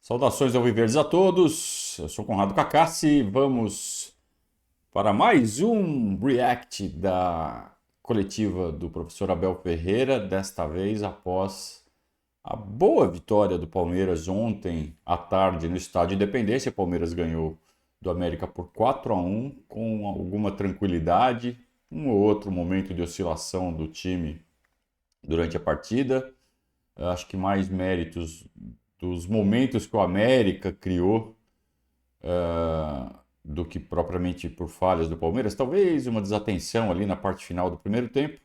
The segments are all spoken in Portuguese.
Saudações alviverdes a todos, eu sou Conrado Cacassi, vamos para mais um react da coletiva do professor Abel Ferreira, desta vez após a boa vitória do Palmeiras ontem à tarde no Estádio Independência. O Palmeiras ganhou do América por 4-1 com alguma tranquilidade, um ou outro momento de oscilação do time durante a partida. Acho que mais méritos dos momentos que o América criou do que propriamente por falhas do Palmeiras. Talvez uma desatenção ali na parte final do primeiro tempo.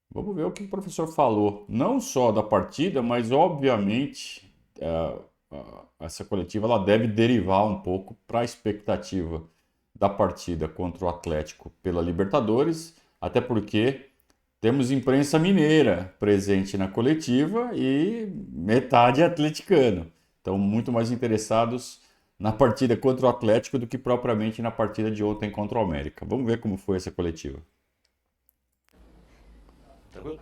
Vamos ver o que o professor falou, não só da partida, mas obviamente essa coletiva ela deve derivar um pouco para a expectativa da partida contra o Atlético pela Libertadores, até porque temos imprensa mineira presente na coletiva e metade atleticano. Então, muito mais interessados na partida contra o Atlético do que propriamente na partida de ontem contra o América. Vamos ver como foi essa coletiva. Tranquilo?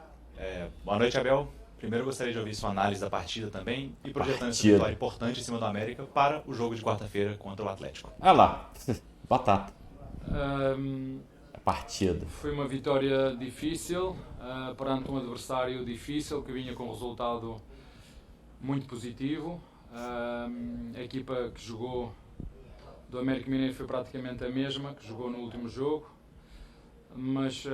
Boa noite, Abel. Primeiro eu gostaria de ouvir sua análise da partida também e projetando essa Partida. vitória importante em cima do América para o jogo de quarta-feira contra o Atlético. Ah lá, batata. Ahm, A partida. Foi uma vitória difícil perante um adversário difícil que vinha com um resultado muito positivo. A equipa que jogou do América Mineiro foi praticamente a mesma que jogou no último jogo, mas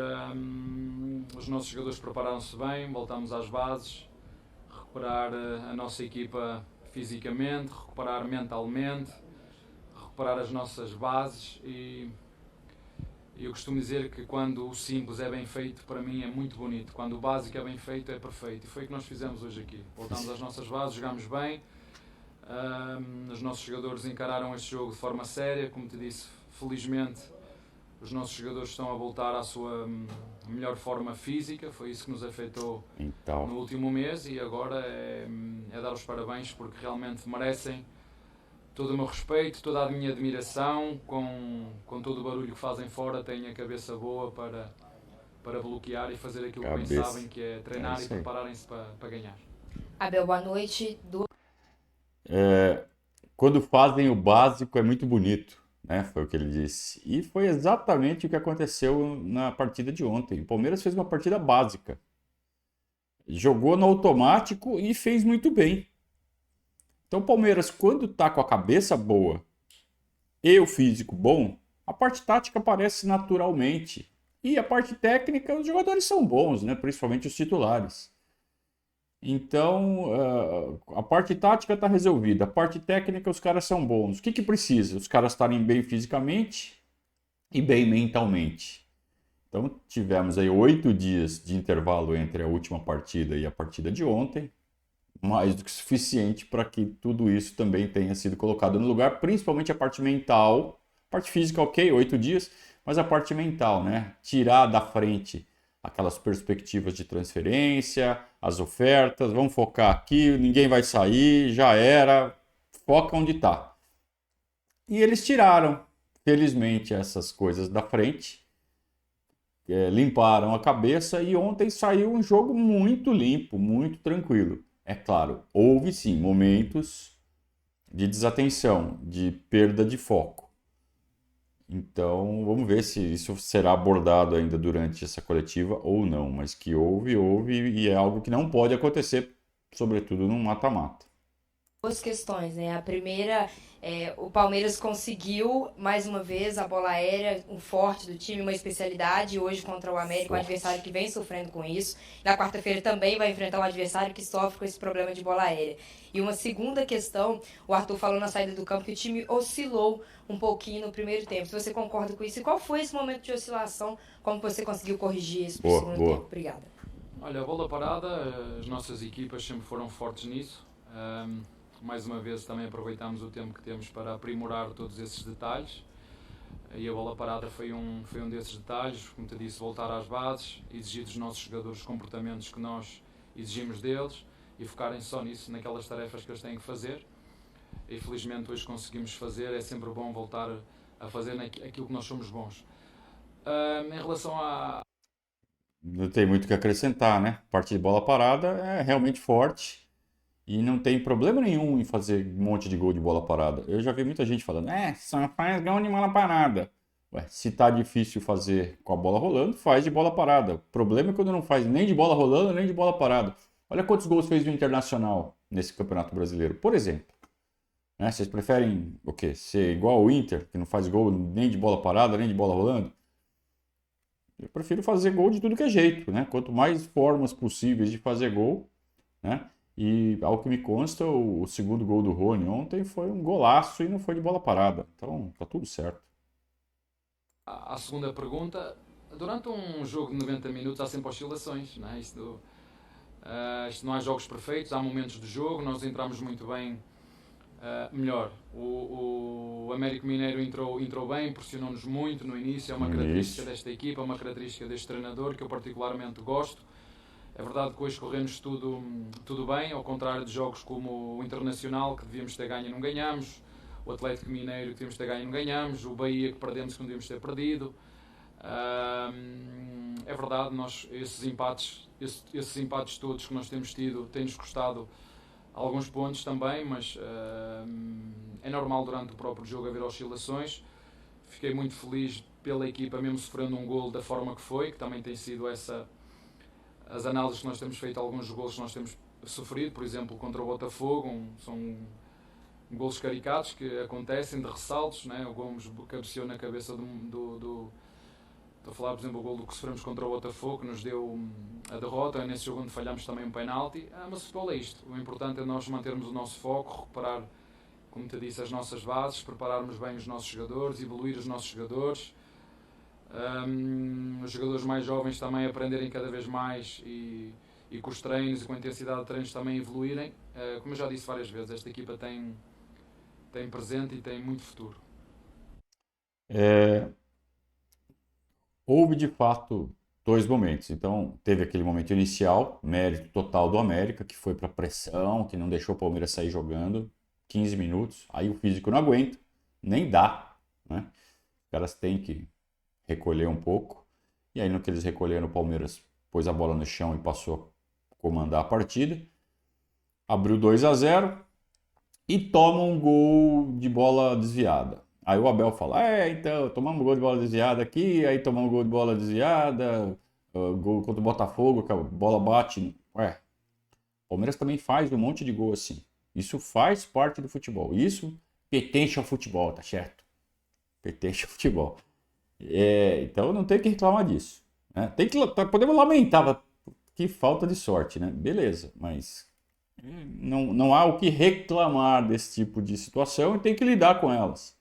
os nossos jogadores prepararam-se bem, voltamos às bases, recuperar a nossa equipa fisicamente, recuperar mentalmente, recuperar as nossas bases e eu costumo dizer que quando o simples é bem feito, para mim é muito bonito. Quando o básico é bem feito, é perfeito. E foi o que nós fizemos hoje aqui. Voltamos às nossas bases, jogámos bem. Os nossos jogadores encararam este jogo de forma séria. Como te disse, felizmente os nossos jogadores estão a voltar à sua melhor forma física. Foi isso que nos afetou Então, no último mês e agora é dar os parabéns porque realmente merecem todo o meu respeito, toda a minha admiração, com todo o barulho que fazem fora, têm a cabeça boa para bloquear e fazer aquilo que bem cabeça. sabem, que é treinar e isso aí. prepararem-se para ganhar. Abel, boa noite. Quando fazem o básico é muito bonito, né? Foi o que ele disse. E foi exatamente o que aconteceu na partida de ontem. O Palmeiras fez uma partida básica. Jogou no automático e fez muito bem. Então, o Palmeiras, quando tá com a cabeça boa e o físico bom, a parte tática aparece naturalmente. E a parte técnica, os jogadores são bons, né? Principalmente os titulares. Então, a parte tática está resolvida. A parte técnica, os caras são bons. O que precisa? Os caras estarem bem fisicamente e bem mentalmente. Então, tivemos aí 8 dias de intervalo entre a última partida e a partida de ontem. Mais do que suficiente para que tudo isso também tenha sido colocado no lugar, principalmente a parte mental. A parte física, ok, 8 dias, mas a parte mental, né? Tirar da frente aquelas perspectivas de transferência, as ofertas, vamos focar aqui, ninguém vai sair, já era, foca onde está. E eles tiraram, felizmente, essas coisas da frente, limparam a cabeça e ontem saiu um jogo muito limpo, muito tranquilo. É claro, houve sim momentos de desatenção, de perda de foco. Então, vamos ver se isso será abordado ainda durante essa coletiva ou não. Mas que houve, houve, e é algo que não pode acontecer, sobretudo no mata-mata. Duas questões, né? A primeira, o Palmeiras conseguiu, mais uma vez, a bola aérea, um forte do time, uma especialidade, hoje contra o América, um adversário que vem sofrendo com isso. Na quarta-feira também vai enfrentar um adversário que sofre com esse problema de bola aérea. E uma segunda questão, o Arthur falou na saída do campo que o time oscilou um pouquinho no primeiro tempo. Se você concorda com isso, e qual foi esse momento de oscilação? Como você conseguiu corrigir isso para o segundo tempo? Obrigada. Olha, a bola parada, as nossas equipas sempre foram fortes nisso. Mais uma vez também aproveitamos o tempo que temos para aprimorar todos esses detalhes e a bola parada foi um desses detalhes, como te disse, voltar às bases, exigir dos nossos jogadores comportamentos que nós exigimos deles e focarem só nisso, naquelas tarefas que eles têm que fazer e felizmente hoje conseguimos fazer, é sempre bom voltar a fazer aquilo que nós somos bons. Em relação a... Não tem muito o que acrescentar, né? A parte de bola parada é realmente forte. E não tem problema nenhum em fazer um monte de gol de bola parada. Eu já vi muita gente falando, só faz gol de bola parada. Ué, se tá difícil fazer com a bola rolando, faz de bola parada. O problema é quando não faz nem de bola rolando, nem de bola parada. Olha quantos gols fez o Internacional nesse Campeonato Brasileiro, por exemplo. Né? Vocês preferem o quê? Ser igual ao Inter, que não faz gol nem de bola parada, nem de bola rolando? Eu prefiro fazer gol de tudo que é jeito, né? Quanto mais formas possíveis de fazer gol, né? E ao que me consta, o segundo gol do Rony ontem foi um golaço e não foi de bola parada. Então, tá tudo certo. A segunda pergunta, durante um jogo de 90 minutos há sempre oscilações, não é? Isto não há jogos perfeitos, há momentos de jogo, nós entramos muito bem, melhor. O Américo Mineiro entrou bem, pressionou-nos muito no início, é uma característica desta equipa, é uma característica deste treinador que eu particularmente gosto. É verdade que hoje corremos tudo bem, ao contrário de jogos como o Internacional, que devíamos ter ganho e não ganhamos, o Atlético Mineiro que devíamos ter ganho e não ganhamos, o Bahia que perdemos que não devíamos ter perdido. É verdade, esses empates todos que nós temos tido têm-nos custado alguns pontos também, mas é normal durante o próprio jogo haver oscilações. Fiquei muito feliz pela equipa, mesmo sofrendo um golo da forma que foi, que também tem sido as análises que nós temos feito, alguns golos que nós temos sofrido, por exemplo, contra o Botafogo, são golos caricatos que acontecem, de ressaltos, né? O Gomes cabeceou na cabeça Estou a falar, por exemplo, o gol do que sofremos contra o Botafogo, que nos deu a derrota, nesse jogo onde falhámos também um penalti. Mas o futebol é isto. O importante é nós mantermos o nosso foco, recuperar, como te disse, as nossas bases, prepararmos bem os nossos jogadores, evoluir os nossos jogadores. Os jogadores mais jovens também aprenderem cada vez mais e com os treinos e com a intensidade de treinos também evoluírem. Como eu já disse várias vezes, esta equipa tem presente e tem muito futuro. Houve de fato dois momentos. Então, teve aquele momento inicial, mérito total do América, que foi para pressão, que não deixou o Palmeiras sair jogando 15 minutos. Aí o físico não aguenta, nem dá, né? Os caras têm que recolher um pouco. E aí, no que eles recolheram, o Palmeiras pôs a bola no chão e passou a comandar a partida. Abriu 2-0 e toma um gol de bola desviada. Aí o Abel fala, então, tomamos um gol de bola desviada aqui, aí tomamos um gol de bola desviada, gol contra o Botafogo, que a bola bate. O Palmeiras também faz um monte de gol assim. Isso faz parte do futebol. Isso pertence ao futebol, tá certo? Pertence ao futebol. Então não tem que reclamar disso. Né? Podemos lamentar, que falta de sorte, né? Beleza, mas não há o que reclamar desse tipo de situação e tem que lidar com elas.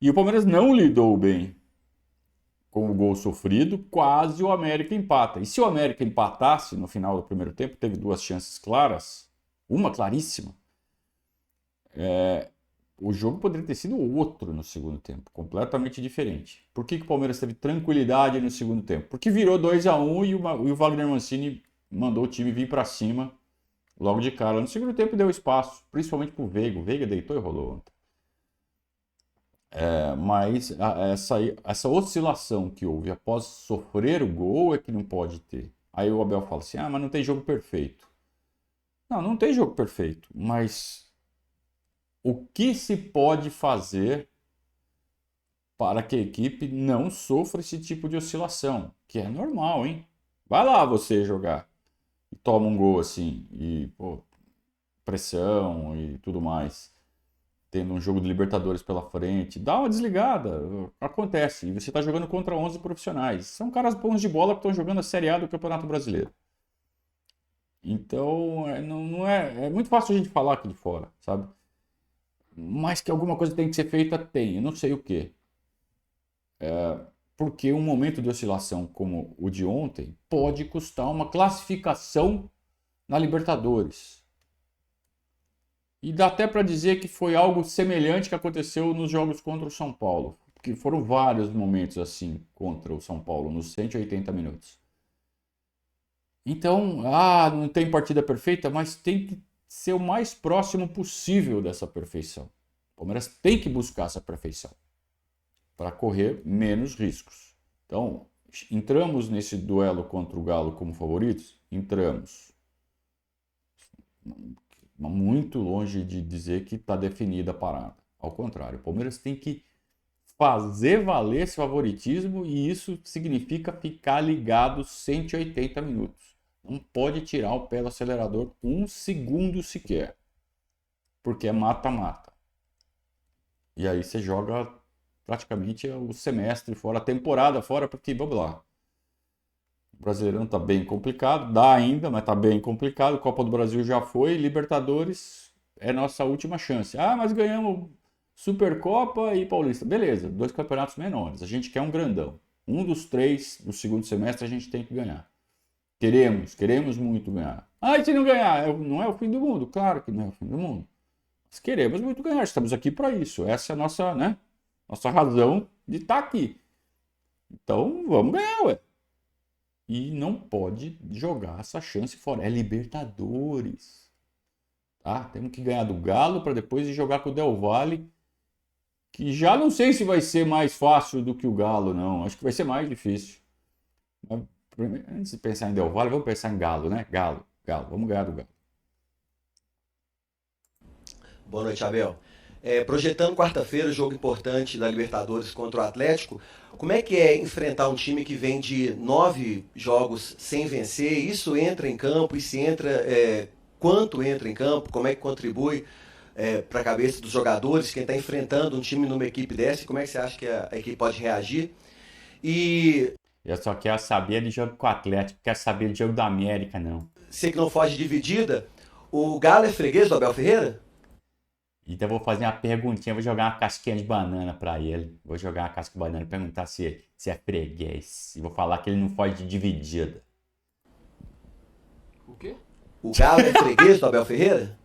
E o Palmeiras não lidou bem com o gol sofrido, quase o América empata. E se o América empatasse no final do primeiro tempo, teve duas chances claras, uma claríssima, o jogo poderia ter sido outro no segundo tempo, completamente diferente. Por que o Palmeiras teve tranquilidade no segundo tempo? Porque virou 2-1 e o Wagner Mancini mandou o time vir para cima logo de cara. No segundo tempo deu espaço, principalmente para o Veiga. O Veiga deitou e rolou ontem. Mas essa oscilação que houve após sofrer o gol é que não pode ter. Aí o Abel fala assim, mas não tem jogo perfeito. Não tem jogo perfeito, mas o que se pode fazer para que a equipe não sofra esse tipo de oscilação? Que é normal, hein? Vai lá você jogar e toma um gol assim, e pressão e tudo mais. Tendo um jogo de Libertadores pela frente, dá uma desligada, acontece. E você está jogando contra 11 profissionais. São caras bons de bola que estão jogando a Série A do Campeonato Brasileiro. Então, é muito fácil a gente falar aqui de fora, sabe? Mas que alguma coisa tem que ser feita, tem. Eu não sei o quê. Porque um momento de oscilação como o de ontem pode custar uma classificação na Libertadores. E dá até para dizer que foi algo semelhante que aconteceu nos jogos contra o São Paulo. Porque foram vários momentos assim contra o São Paulo, nos 180 minutos. Então, não tem partida perfeita, mas tem que ser o mais próximo possível dessa perfeição. O Palmeiras tem que buscar essa perfeição para correr menos riscos. Então, entramos nesse duelo contra o Galo como favoritos? Entramos. muito longe de dizer que está definida a parada. Ao contrário, o Palmeiras tem que fazer valer esse favoritismo e isso significa ficar ligado 180 minutos. Não pode tirar o pé do acelerador um segundo sequer, porque é mata-mata. E aí você joga praticamente o semestre fora, a temporada fora, porque, vamos lá, o Brasileirão tá bem complicado, dá ainda, mas tá bem complicado, Copa do Brasil já foi, Libertadores é nossa última chance. Ah, mas ganhamos Supercopa e Paulista. Beleza, 2 campeonatos menores, a gente quer um grandão. Um dos 3 do segundo semestre a gente tem que ganhar. Queremos muito ganhar. Ah, e se não ganhar, não é o fim do mundo? Claro que não é o fim do mundo. Mas queremos muito ganhar, estamos aqui para isso. Essa é a nossa, né, nossa razão de estar aqui. Então, vamos ganhar, ué. E não pode jogar essa chance fora. É Libertadores. Tá? Temos que ganhar do Galo para depois ir jogar com o Del Valle, que já não sei se vai ser mais fácil do que o Galo, não. Acho que vai ser mais difícil. Mas, antes de pensar em Del Valle, vamos pensar em Galo, né? Galo. Vamos ganhar do Galo. Boa noite, Abel. Projetando quarta-feira, jogo importante da Libertadores contra o Atlético, como é que é enfrentar um time que vem de 9 jogos sem vencer? Isso entra em campo e se entra, quanto entra em campo? Como é que contribui para a cabeça dos jogadores? Quem está enfrentando um time numa equipe dessa, como é que você acha que a equipe pode reagir? E eu só quero saber de jogo com o Atlético, não quero saber de jogo da América, não. sei que não foge dividida, o Galo é freguês do Abel Ferreira? Então eu vou fazer uma perguntinha, vou jogar uma casquinha de banana pra ele. Vou jogar uma casca de banana e perguntar se é freguês. E vou falar que ele não foge de dividida. O quê? O Galo é freguês do Abel Ferreira?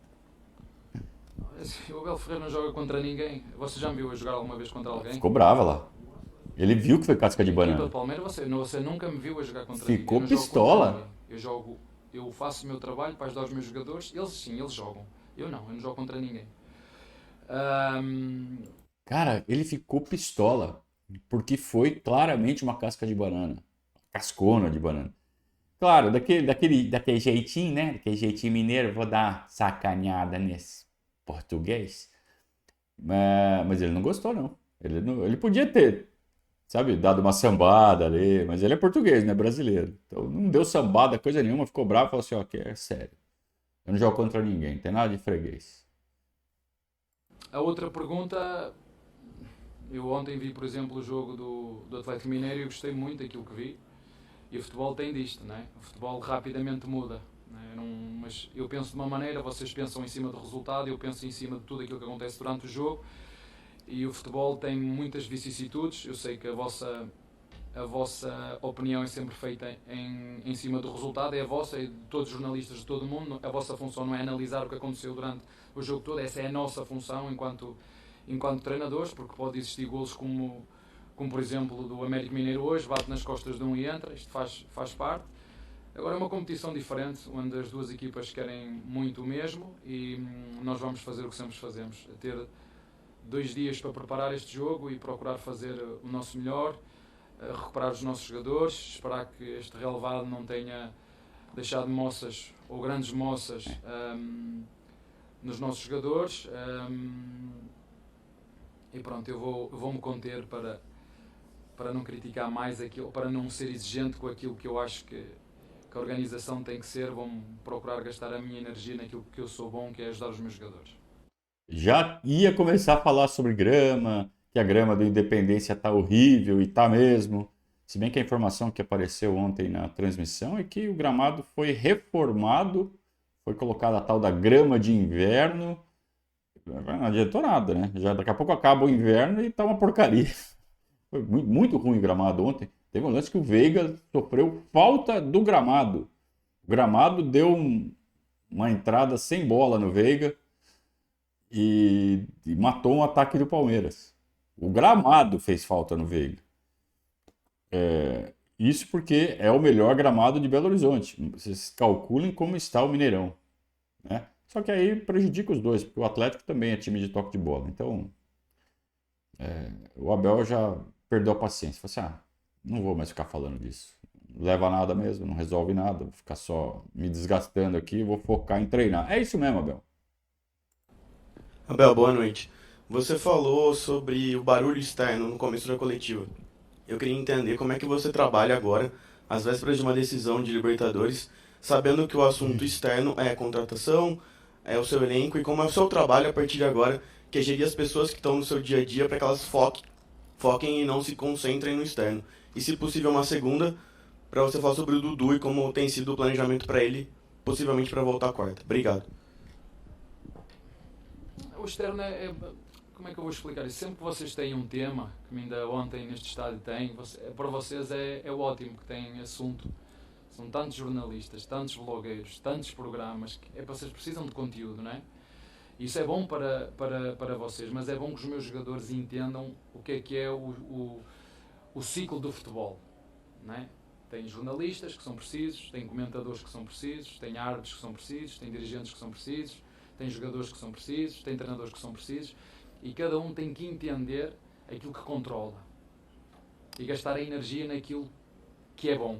O Abel Ferreira não joga contra ninguém. Você já me viu a jogar alguma vez contra alguém? Ficou brava lá. Ele viu que foi casca de A equipa banana. do Palmeiras, você nunca me viu a jogar contra Ficou ninguém. Eu não jogo pistola. contra ninguém. Eu faço o meu trabalho para ajudar os meus jogadores. Eles sim, eles jogam. Eu não jogo contra ninguém. Cara, ele ficou pistola. Porque foi claramente uma casca de banana. Cascona de banana. Claro, daquele jeitinho, né? Daquele jeitinho mineiro, vou dar uma sacaneada nesse português. Mas ele não gostou, não. Ele podia ter, sabe, dado uma sambada ali, mas ele é português, não é brasileiro. Então não deu sambada, coisa nenhuma, ficou bravo e falou assim, ó, que é sério. Eu não jogo contra ninguém, não tem nada de freguês. A outra pergunta, eu ontem vi, por exemplo, o jogo do Atlético Mineiro e eu gostei muito daquilo que vi. E o futebol tem disto, não é? O futebol rapidamente muda. Mas eu penso de uma maneira, vocês pensam em cima do resultado, eu penso em cima de tudo aquilo que acontece durante o jogo. E o futebol tem muitas vicissitudes. Eu sei que a vossa opinião é sempre feita em cima do resultado, é a vossa, é de todos os jornalistas de todo o mundo. A vossa função não é analisar o que aconteceu durante o jogo todo, essa é a nossa função enquanto treinadores, porque pode existir golos como por exemplo do América Mineiro hoje, bate nas costas de um e entra, isto faz parte. Agora é uma competição diferente, onde as duas equipas querem muito o mesmo e nós vamos fazer o que sempre fazemos, ter 2 dias para preparar este jogo e procurar fazer o nosso melhor, recuperar os nossos jogadores, esperar que este relevado não tenha deixado moças ou grandes moças nos nossos jogadores, e pronto, eu vou-me conter para não criticar mais aquilo, para não ser exigente com aquilo que eu acho que a organização tem que ser. Vou procurar gastar a minha energia naquilo que eu sou bom, que é ajudar os meus jogadores. Já ia começar a falar sobre grama, que a grama do Independência tá horrível e tá mesmo. Se bem que a informação que apareceu ontem na transmissão é que o gramado foi reformado, foi colocada a tal da grama de inverno. Não adiantou nada, né? Já daqui a pouco acaba o inverno e tá uma porcaria. Foi muito, muito ruim o gramado ontem. Teve um lance que o Veiga sofreu falta do gramado. O gramado deu uma entrada sem bola no Veiga e matou um ataque do Palmeiras. O gramado fez falta no Veiga. Isso porque é o melhor gramado de Belo Horizonte. Vocês calculem como está o Mineirão, né? Só que aí prejudica os dois, porque o Atlético também é time de toque de bola. Então, o Abel já perdeu a paciência. Falou assim, não vou mais ficar falando disso. Não leva a nada mesmo, não resolve nada. Vou ficar só me desgastando aqui, vou focar em treinar. É isso mesmo, Abel. Abel, boa noite. Você falou sobre o barulho externo no começo da coletiva. Eu queria entender como é que você trabalha agora, às vésperas de uma decisão de Libertadores, sabendo que o assunto externo é a contratação, é o seu elenco, e como é o seu trabalho a partir de agora, que é gerir as pessoas que estão no seu dia a dia para que elas foquem e não se concentrem no externo. E se possível uma segunda, para você falar sobre o Dudu e como tem sido o planejamento para ele, possivelmente para voltar à quarta. Obrigado. O externo como é que eu vou explicar isso? Sempre que vocês têm um tema, que ainda ontem neste estádio para vocês é ótimo que têm assunto. São tantos jornalistas, tantos blogueiros, tantos programas, que vocês precisam de conteúdo, não é? Isso é bom para vocês, mas é bom que os meus jogadores entendam o que é o ciclo do futebol, não é? Tem jornalistas que são precisos, tem comentadores que são precisos, tem árbitros que são precisos, tem dirigentes que são precisos, tem jogadores que são precisos, tem treinadores que são precisos, e cada um tem que entender aquilo que controla e gastar a energia naquilo que é bom,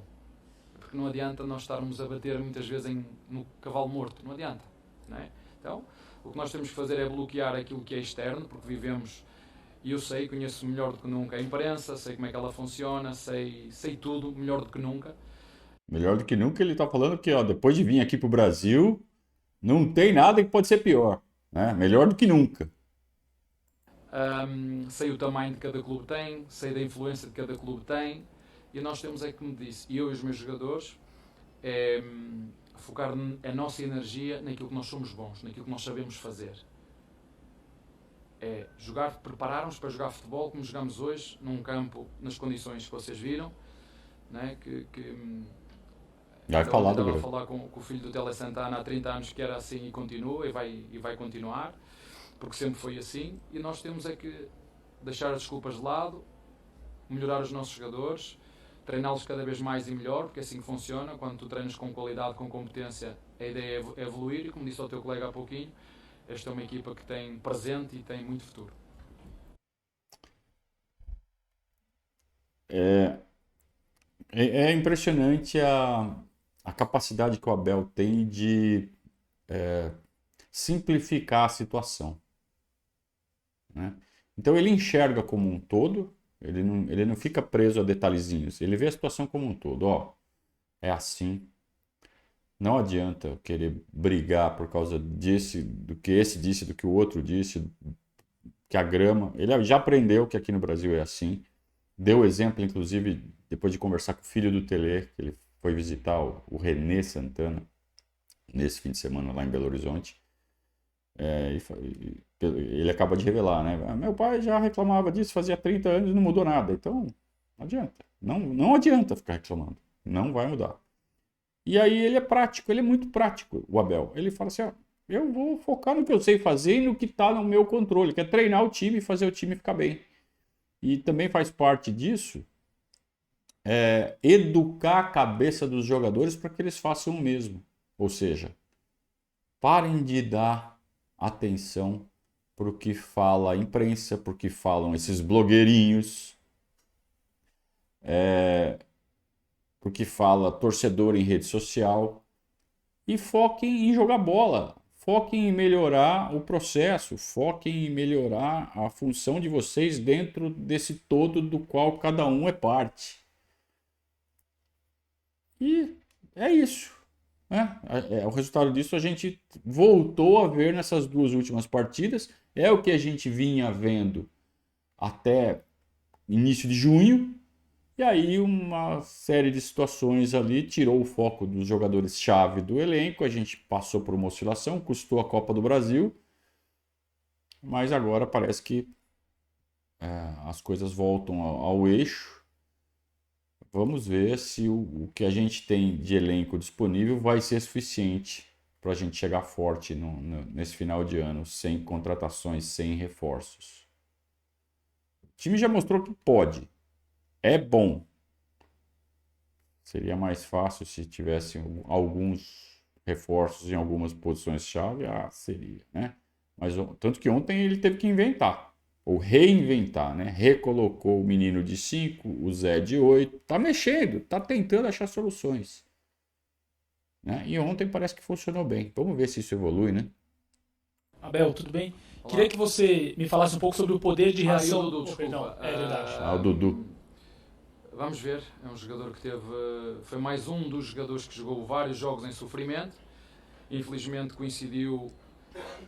porque não adianta nós estarmos a bater muitas vezes no cavalo morto, não adianta, não é? Então, o que nós temos que fazer é bloquear aquilo que é externo, porque vivemos, e eu conheço melhor do que nunca a imprensa, sei como é que ela funciona, sei tudo melhor do que nunca. Melhor do que nunca, ele está falando que, ó, depois de vir aqui para o Brasil, não tem nada que pode ser pior, né? Melhor do que nunca. Sei o tamanho que cada clube tem, sei da influência que cada clube tem, e nós temos como disse, e eu e os meus jogadores, focar a nossa energia naquilo que nós somos bons, naquilo que nós sabemos fazer. É preparar-nos para jogar futebol como jogamos hoje, num campo, nas condições que vocês viram, né? Vai falar do Grêmio. Grêmio. Falar com o filho do Tele Santana há 30 anos que era assim e continua, e vai continuar, porque sempre foi assim, e nós temos que deixar as desculpas de lado, melhorar os nossos jogadores, treiná-los cada vez mais e melhor, porque é assim que funciona. Quando tu treinas com qualidade, com competência, a ideia é evoluir, e como disse ao teu colega há pouquinho, esta é uma equipa que tem presente e tem muito futuro. É impressionante a capacidade que o Abel tem de simplificar a situação, né? Então ele enxerga como um todo, ele não fica preso a detalhezinhos, ele vê a situação como um todo. Ó, é assim, não adianta querer brigar por causa do que esse disse, do que o outro disse, que a grama... Ele já aprendeu que aqui no Brasil é assim, deu exemplo, inclusive, depois de conversar com o filho do Tele, que ele foi visitar o René Santana, nesse fim de semana lá em Belo Horizonte. Ele acaba de revelar, né? Meu pai já reclamava disso, fazia 30 anos e não mudou nada. Então, não adianta. Não adianta ficar reclamando. Não vai mudar. E aí ele é prático, ele é muito prático, o Abel. Ele fala assim, ó, eu vou focar no que eu sei fazer e no que está no meu controle, que é treinar o time e fazer o time ficar bem. E também faz parte disso educar a cabeça dos jogadores para que eles façam o mesmo. Ou seja, parem de dar atenção para o que fala a imprensa, para o que falam esses blogueirinhos, para o que fala torcedor em rede social, e foquem em jogar bola, foquem em melhorar o processo, foquem em melhorar a função de vocês dentro desse todo do qual cada um é parte. E é isso, né? O resultado disso a gente voltou a ver nessas duas últimas partidas. É o que a gente vinha vendo até início de junho. E aí uma série de situações ali tirou o foco dos jogadores-chave do elenco. A gente passou por uma oscilação, custou a Copa do Brasil. Mas agora parece que as coisas voltam ao eixo. Vamos ver se o que a gente tem de elenco disponível vai ser suficiente para a gente chegar forte nesse final de ano, sem contratações, sem reforços. O time já mostrou que pode. É bom. Seria mais fácil se tivesse alguns reforços em algumas posições-chave. Seria, né? Mas tanto que ontem ele teve que inventar. Ou reinventar, né? Recolocou o menino de 5, o Zé de 8. Tá mexendo, tá tentando achar soluções, né? E ontem parece que funcionou bem. Vamos ver se isso evolui, né? Abel, tudo bem? Olá. Queria que você me falasse um pouco sobre o poder de reação... e o Dudu, desculpa. Perdão, é verdade. O Dudu. Vamos ver, é um jogador que foi mais um dos jogadores que jogou vários jogos em sofrimento. Infelizmente coincidiu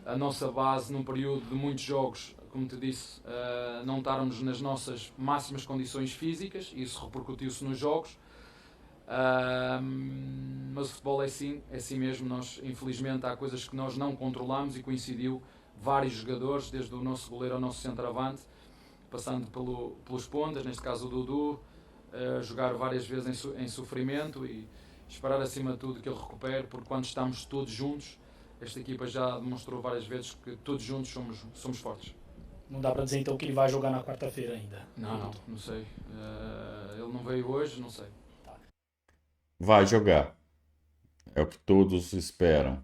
a nossa base num período de muitos jogos, como te disse, não estarmos nas nossas máximas condições físicas, e isso repercutiu-se nos jogos. Mas o futebol é assim mesmo. Nós, infelizmente, há coisas que nós não controlamos, e coincidiu vários jogadores, desde o nosso goleiro ao nosso centroavante, passando pelos pontas, neste caso o Dudu, jogar várias vezes em sofrimento, e esperar acima de tudo que ele recupere, porque quando estamos todos juntos, esta equipa já demonstrou várias vezes que todos juntos somos fortes. Não dá para dizer então que ele vai jogar na quarta-feira ainda? Não sei. Ele não veio hoje, não sei. Vai jogar. É o que todos esperam.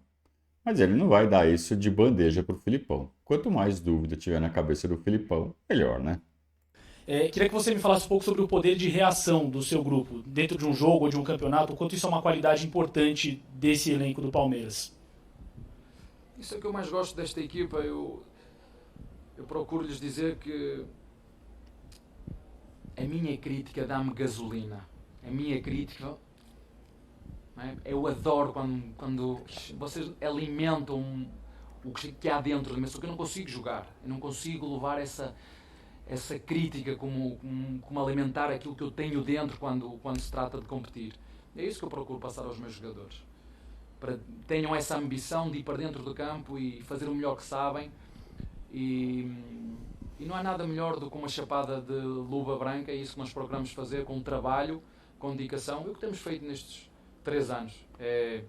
Mas ele não vai dar isso de bandeja pro Filipão. Quanto mais dúvida tiver na cabeça do Filipão, melhor, né? Queria que você me falasse um pouco sobre o poder de reação do seu grupo, dentro de um jogo ou de um campeonato, o quanto isso é uma qualidade importante desse elenco do Palmeiras. Isso é o que eu mais gosto desta equipa. Eu procuro lhes dizer que a minha crítica dá-me gasolina. A minha crítica... Eu adoro quando vocês alimentam o que há dentro de mim, só que eu não consigo jogar. Eu não consigo levar essa crítica como alimentar aquilo que eu tenho dentro quando se trata de competir. É isso que eu procuro passar aos meus jogadores. Para que tenham essa ambição de ir para dentro do campo e fazer o melhor que sabem. E não há nada melhor do que uma chapada de luva branca. É isso que nós procuramos fazer, com trabalho, com dedicação. É o que temos feito nestes 3 anos. É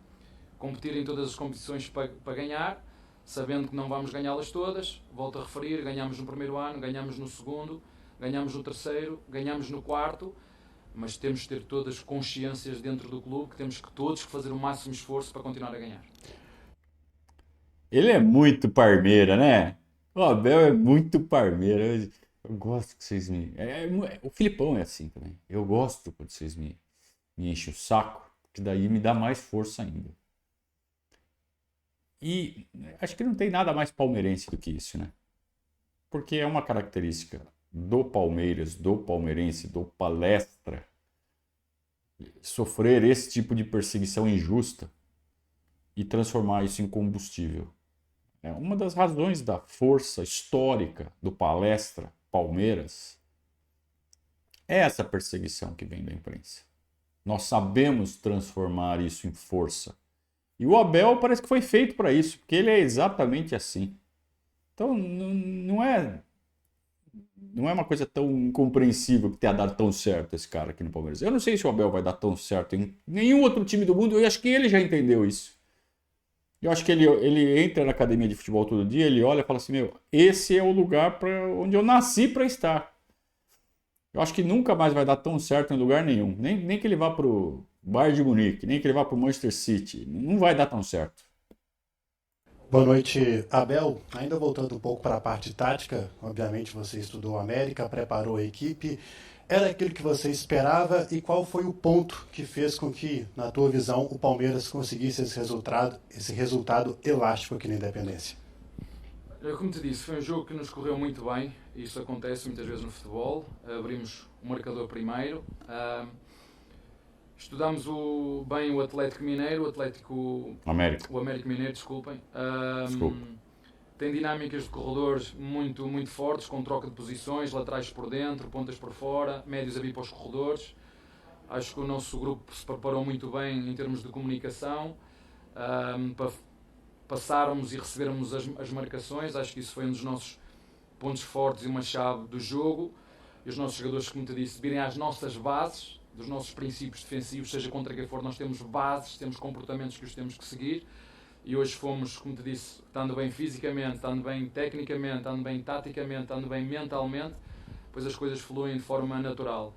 competir em todas as competições para ganhar, sabendo que não vamos ganhá-las todas. Volto a referir, ganhamos no primeiro ano, ganhamos no segundo, ganhamos no terceiro, ganhamos no quarto, mas temos de ter todas consciências dentro do clube que temos que todos fazer o máximo esforço para continuar a ganhar. Ele é muito parmeira, né? O Abel é muito parmeira. Eu gosto que vocês me... o Filipão é assim também. Eu gosto quando vocês me enchem o saco, que daí me dá mais força ainda. E acho que não tem nada mais palmeirense do que isso, né? Porque é uma característica do Palmeiras, do palmeirense, do palestra, sofrer esse tipo de perseguição injusta e transformar isso em combustível. É uma das razões da força histórica do palestra Palmeiras. É essa perseguição que vem da imprensa. Nós sabemos transformar isso em força. E o Abel parece que foi feito para isso, porque ele é exatamente assim. Então, não é uma coisa tão incompreensível que tenha dado tão certo esse cara aqui no Palmeiras. Eu não sei se o Abel vai dar tão certo em nenhum outro time do mundo. Eu acho que ele já entendeu isso. Eu acho que ele entra na academia de futebol todo dia, ele olha e fala assim, esse é o lugar onde eu nasci para estar. Eu acho que nunca mais vai dar tão certo em lugar nenhum. Nem que ele vá pro Bayern de Munique, nem que ele vá pro Manchester City. Não vai dar tão certo. Boa noite, Abel. Ainda voltando um pouco para a parte tática, obviamente você estudou o América, preparou a equipe. Era aquilo que você esperava e qual foi o ponto que fez com que, na tua visão, o Palmeiras conseguisse esse resultado elástico aqui na Independência? Como te disse, foi um jogo que nos correu muito bem. Isso acontece muitas vezes no futebol. Abrimos o marcador primeiro. Estudámos bem o Atlético Mineiro, o América Mineiro, desculpem. Tem dinâmicas de corredores muito, muito fortes, com troca de posições, laterais por dentro, pontas por fora, médios a vir para os corredores. Acho que o nosso grupo se preparou muito bem em termos de comunicação, para passarmos e recebermos as marcações. Acho que isso foi um dos nossos pontos fortes e uma chave do jogo. E os nossos jogadores, como te disse, virem às nossas bases, dos nossos princípios defensivos, seja contra quem for, nós temos bases, temos comportamentos que os temos que seguir. E hoje fomos, como te disse, estando bem fisicamente, estando bem tecnicamente, estando bem taticamente, estando bem mentalmente, pois as coisas fluem de forma natural.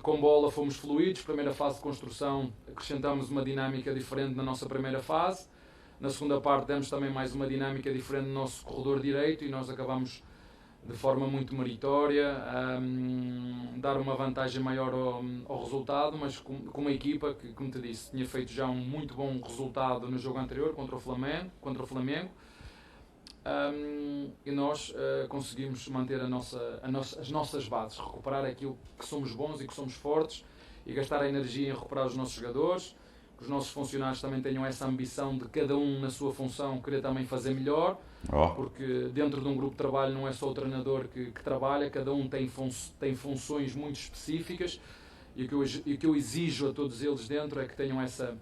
Com bola fomos fluidos. Primeira fase de construção, acrescentamos uma dinâmica diferente na nossa primeira fase. Na segunda parte demos também mais uma dinâmica diferente no nosso corredor direito e nós acabamos de forma muito meritória dar uma vantagem maior ao resultado, mas com uma equipa que, como te disse, tinha feito já um muito bom resultado no jogo anterior contra o Flamengo. E nós conseguimos manter as nossas bases, recuperar aquilo que somos bons e que somos fortes e gastar a energia em recuperar os nossos jogadores, que os nossos funcionários também tenham essa ambição de cada um na sua função querer também fazer melhor, porque dentro de um grupo de trabalho não é só o treinador que trabalha, cada um tem funções muito específicas e o que eu exijo a todos eles dentro é que tenham essa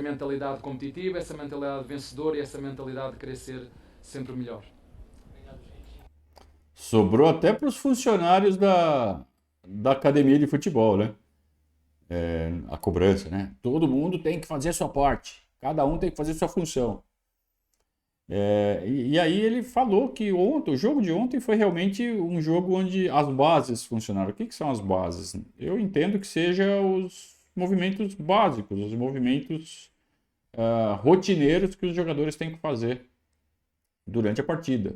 mentalidade competitiva, essa mentalidade vencedora e essa mentalidade de querer ser sempre melhor. Sobrou até para os funcionários da academia de futebol, né? A cobrança, né? Todo mundo tem que fazer a sua parte, cada um tem que fazer a sua função. E aí ele falou que o jogo de ontem foi realmente um jogo onde as bases funcionaram. O que são as bases? Eu entendo que seja os movimentos básicos, os movimentos rotineiros que os jogadores têm que fazer durante a partida.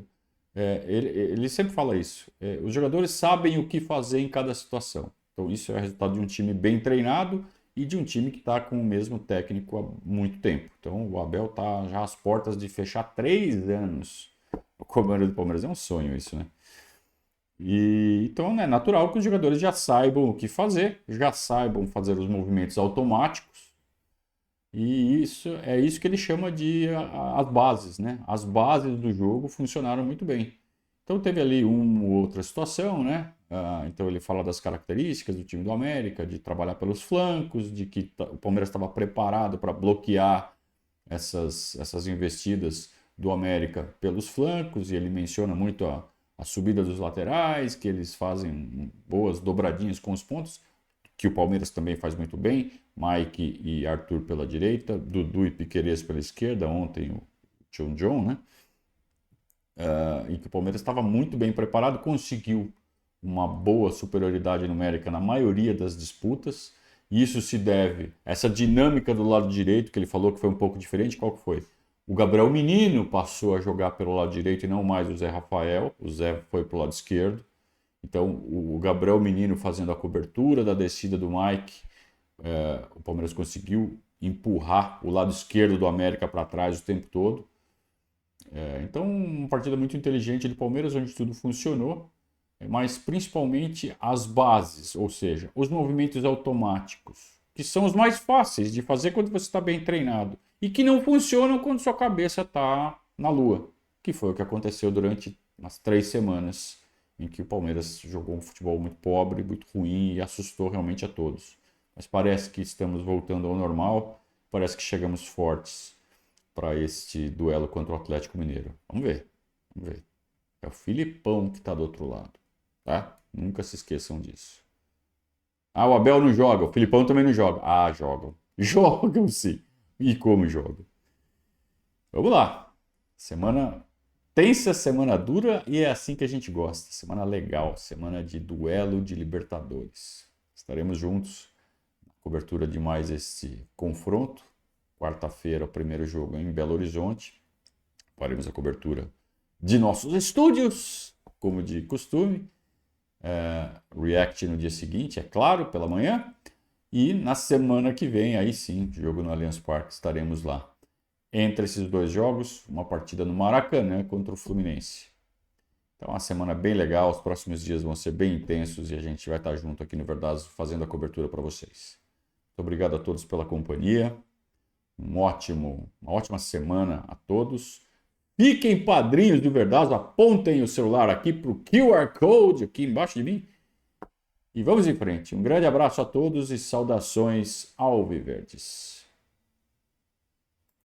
Ele sempre fala isso. Os jogadores sabem o que fazer em cada situação. Então isso é resultado de um time bem treinado e de um time que está com o mesmo técnico há muito tempo. Então o Abel está já às portas de fechar 3 anos o comando do Palmeiras. É um sonho isso, né? Então é natural que os jogadores já saibam o que fazer, já saibam fazer os movimentos automáticos. E é isso que ele chama de as bases, né? As bases do jogo funcionaram muito bem. Então teve ali uma ou outra situação, né? Então ele fala das características do time do América, de trabalhar pelos flancos, de que o Palmeiras estava preparado para bloquear essas investidas do América pelos flancos, e ele menciona muito a subida dos laterais, que eles fazem boas dobradinhas com os pontos, que o Palmeiras também faz muito bem, Mike e Arthur pela direita, Dudu e Piquerez pela esquerda, ontem o John, né? E que o Palmeiras estava muito bem preparado, conseguiu uma boa superioridade numérica na maioria das disputas, e isso se deve a essa dinâmica do lado direito, que ele falou que foi um pouco diferente. Qual que foi? O Gabriel Menino passou a jogar pelo lado direito e não mais o Zé Rafael, o Zé foi para o lado esquerdo. Então o Gabriel Menino fazendo a cobertura da descida do Mike, o Palmeiras conseguiu empurrar o lado esquerdo do América para trás o tempo todo. Então uma partida muito inteligente do Palmeiras, onde tudo funcionou, mas principalmente as bases, ou seja, os movimentos automáticos, que são os mais fáceis de fazer quando você está bem treinado e que não funcionam quando sua cabeça está na lua, que foi o que aconteceu durante umas 3 semanas em que o Palmeiras jogou um futebol muito pobre, muito ruim e assustou realmente a todos. Mas parece que estamos voltando ao normal, parece que chegamos fortes para este duelo contra o Atlético Mineiro. Vamos ver. É o Filipão que está do outro lado, tá? Nunca se esqueçam disso. O Abel não joga, o Filipão também não joga. Jogam. Jogam sim. E como jogam. Vamos lá. Semana tensa, semana dura, e é assim que a gente gosta. Semana legal, semana de duelo de Libertadores. Estaremos juntos na cobertura de mais este confronto. Quarta-feira, o primeiro jogo em Belo Horizonte. Faremos a cobertura de nossos estúdios, como de costume. React no dia seguinte, é claro, pela manhã. E na semana que vem, aí sim, jogo no Allianz Parque, estaremos lá. Entre esses 2 jogos, uma partida no Maracanã contra o Fluminense. Então, uma semana bem legal, os próximos dias vão ser bem intensos e a gente vai estar junto aqui no Verdazo fazendo a cobertura para vocês. Muito obrigado a todos pela companhia. Uma ótima semana a todos. Fiquem padrinhos do Verdazo, apontem o celular aqui para o QR Code aqui embaixo de mim. E vamos em frente. Um grande abraço a todos e saudações alviverdes.